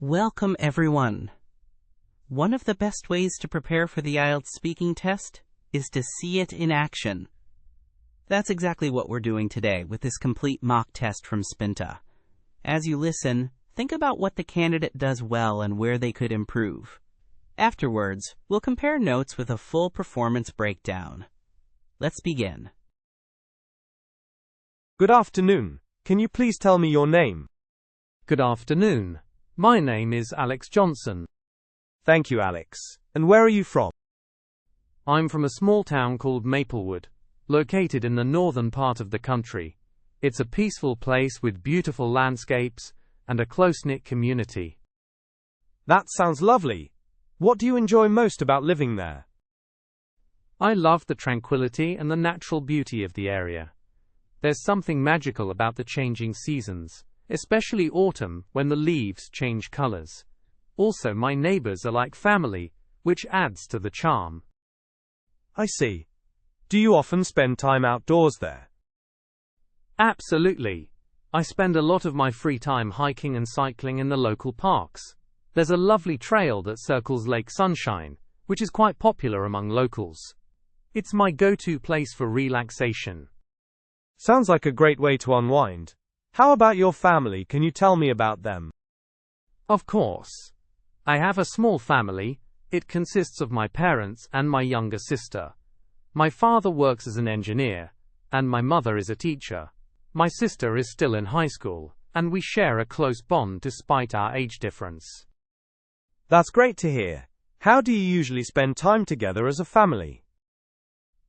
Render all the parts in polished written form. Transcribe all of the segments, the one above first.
Welcome, everyone. One of the best ways to prepare for the IELTS speaking test is to see it in action. That's exactly what we're doing today with this complete mock test from Spinta. As you listen, think about what the candidate does well and where they could improve. Afterwards, we'll compare notes with a full performance breakdown. Let's begin. Good afternoon. Can you please tell me your name? Good afternoon. My name is Alex Johnson. Thank you, Alex. And where are you from? I'm from a small town called Maplewood, located in the northern part of the country. It's a peaceful place with beautiful landscapes and a close-knit community. That sounds lovely. What do you enjoy most about living there? I love the tranquility and the natural beauty of the area. There's something magical about the changing seasons, especially autumn when the leaves change colors. Also, my neighbors are like family, which adds to the charm. I see. Do you often spend time outdoors there? Absolutely. I spend a lot of my free time hiking and cycling in the local parks. There's a lovely trail that circles Lake Sunshine, which is quite popular among locals. It's my go-to place for relaxation. Sounds like a great way to unwind. How about your family? Can you tell me about them? Of course. I have a small family. It consists of my parents and my younger sister. My father works as an engineer, and my mother is a teacher. My sister is still in high school, and we share a close bond despite our age difference. That's great to hear. How do you usually spend time together as a family?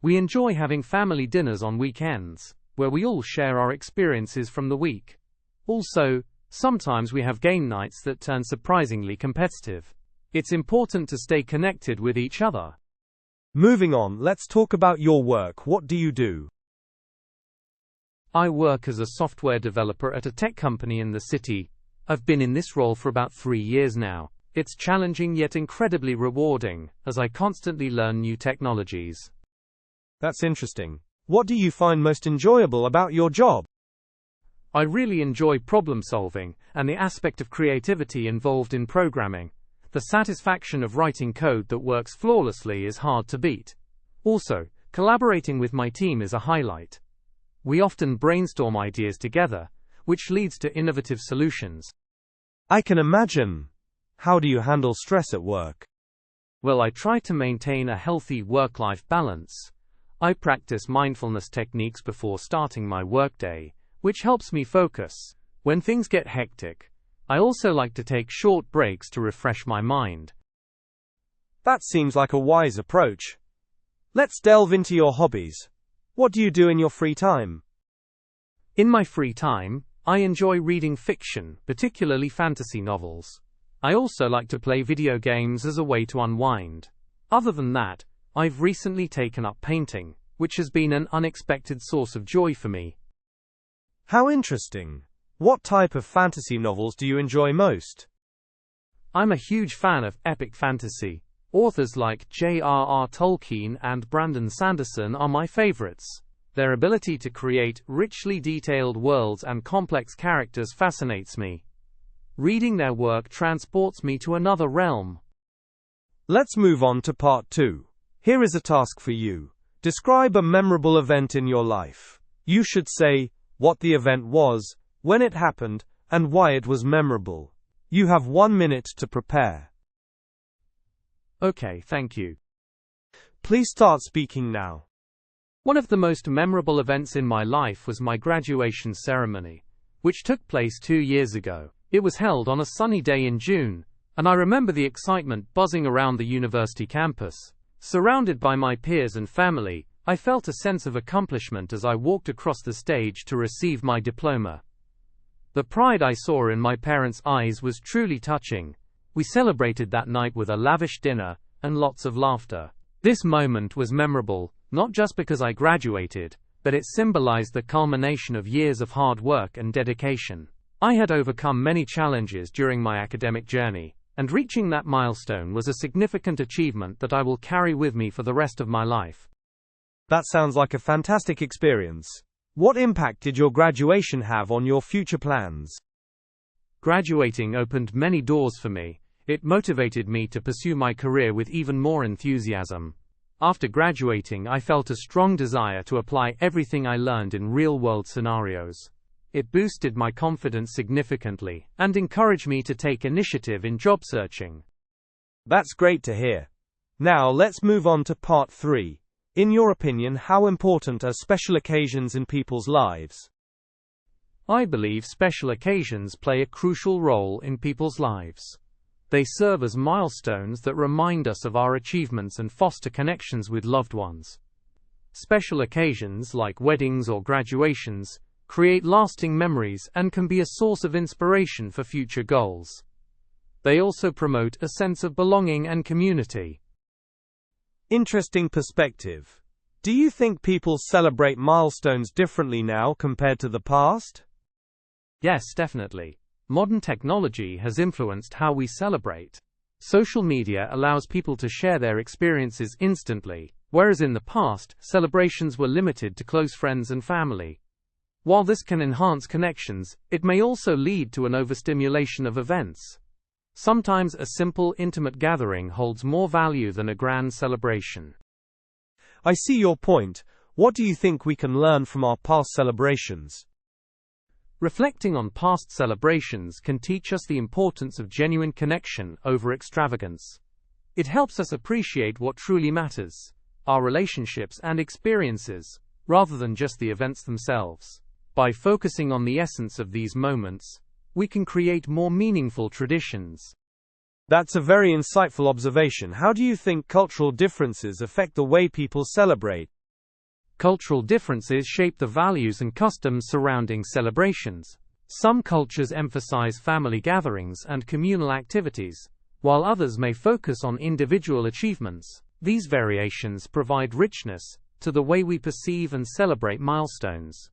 We enjoy having family dinners on weekends, where we all share our experiences from the week. Also, sometimes we have game nights that turn surprisingly competitive. It's important to stay connected with each other. Moving on, let's talk about your work. What do you do? I work as a software developer at a tech company in the city. I've been in this role for about 3 years now. It's challenging yet incredibly rewarding, as I constantly learn new technologies. That's interesting. What do you find most enjoyable about your job? I really enjoy problem solving and the aspect of creativity involved in programming. The satisfaction of writing code that works flawlessly is hard to beat. Also, collaborating with my team is a highlight. We often brainstorm ideas together, which leads to innovative solutions. I can imagine. How do you handle stress at work? Well, I try to maintain a healthy work-life balance. I practice mindfulness techniques before starting my workday, which helps me focus. When things get hectic, I also like to take short breaks to refresh my mind. That seems like a wise approach. Let's delve into your hobbies. What do you do in your free time? In my free time, I enjoy reading fiction, particularly fantasy novels. I also like to play video games as a way to unwind. Other than that, I've recently taken up painting, which has been an unexpected source of joy for me. How interesting. What type of fantasy novels do you enjoy most? I'm a huge fan of epic fantasy. Authors like J.R.R. Tolkien and Brandon Sanderson are my favorites. Their ability to create richly detailed worlds and complex characters fascinates me. Reading their work transports me to another realm. Let's move on to part 2. Here is a task for you. Describe a memorable event in your life. You should say what the event was, when it happened, and why it was memorable. You have 1 minute to prepare. Okay, thank you. Please start speaking now. One of the most memorable events in my life was my graduation ceremony, which took place 2 years ago. It was held on a sunny day in June, and I remember the excitement buzzing around the university campus. Surrounded by my peers and family, I felt a sense of accomplishment as I walked across the stage to receive my diploma. The pride I saw in my parents' eyes was truly touching. We celebrated that night with a lavish dinner and lots of laughter. This moment was memorable, not just because I graduated, but it symbolized the culmination of years of hard work and dedication. I had overcome many challenges during my academic journey, and reaching that milestone was a significant achievement that I will carry with me for the rest of my life. That sounds like a fantastic experience. What impact did your graduation have on your future plans? Graduating opened many doors for me. It motivated me to pursue my career with even more enthusiasm. After graduating, I felt a strong desire to apply everything I learned in real-world scenarios. It boosted my confidence significantly and encouraged me to take initiative in job searching. That's great to hear. Now let's move on to part 3. In your opinion, how important are special occasions in people's lives? I believe special occasions play a crucial role in people's lives. They serve as milestones that remind us of our achievements and foster connections with loved ones. Special occasions like weddings or graduations create lasting memories and can be a source of inspiration for future goals. They also promote a sense of belonging and community. Interesting perspective. Do you think people celebrate milestones differently now compared to the past? Yes, definitely. Modern technology has influenced how we celebrate. Social media allows people to share their experiences instantly, whereas in the past, celebrations were limited to close friends and family. While this can enhance connections, it may also lead to an overstimulation of events. Sometimes a simple, intimate gathering holds more value than a grand celebration. I see your point. What do you think we can learn from our past celebrations? Reflecting on past celebrations can teach us the importance of genuine connection over extravagance. It helps us appreciate what truly matters, our relationships and experiences, rather than just the events themselves. By focusing on the essence of these moments, we can create more meaningful traditions. That's a very insightful observation. How do you think cultural differences affect the way people celebrate? Cultural differences shape the values and customs surrounding celebrations. Some cultures emphasize family gatherings and communal activities, while others may focus on individual achievements. These variations provide richness to the way we perceive and celebrate milestones.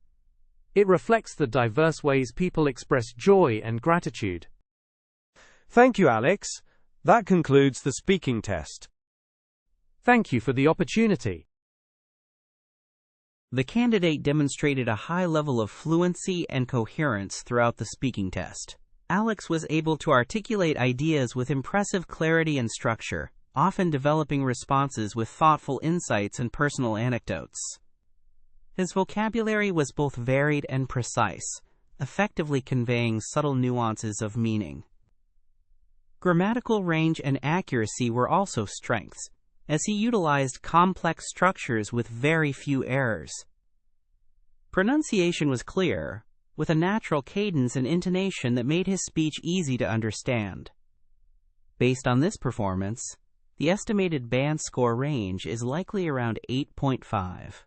It reflects the diverse ways people express joy and gratitude. Thank you, Alex. That concludes the speaking test. Thank you for the opportunity. The candidate demonstrated a high level of fluency and coherence throughout the speaking test. Alex was able to articulate ideas with impressive clarity and structure, often developing responses with thoughtful insights and personal anecdotes. His vocabulary was both varied and precise, effectively conveying subtle nuances of meaning. Grammatical range and accuracy were also strengths, as he utilized complex structures with very few errors. Pronunciation was clear, with a natural cadence and intonation that made his speech easy to understand. Based on this performance, the estimated band score range is likely around 8.5.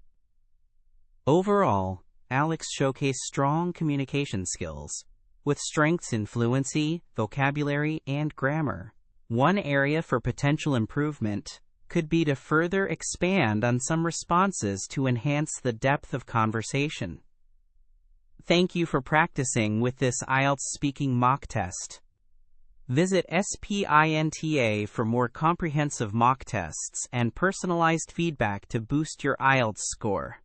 Overall, Alex showcased strong communication skills, with strengths in fluency, vocabulary, and grammar. One area for potential improvement could be to further expand on some responses to enhance the depth of conversation. Thank you for practicing with this IELTS speaking mock test. Visit Spinta for more comprehensive mock tests and personalized feedback to boost your IELTS score.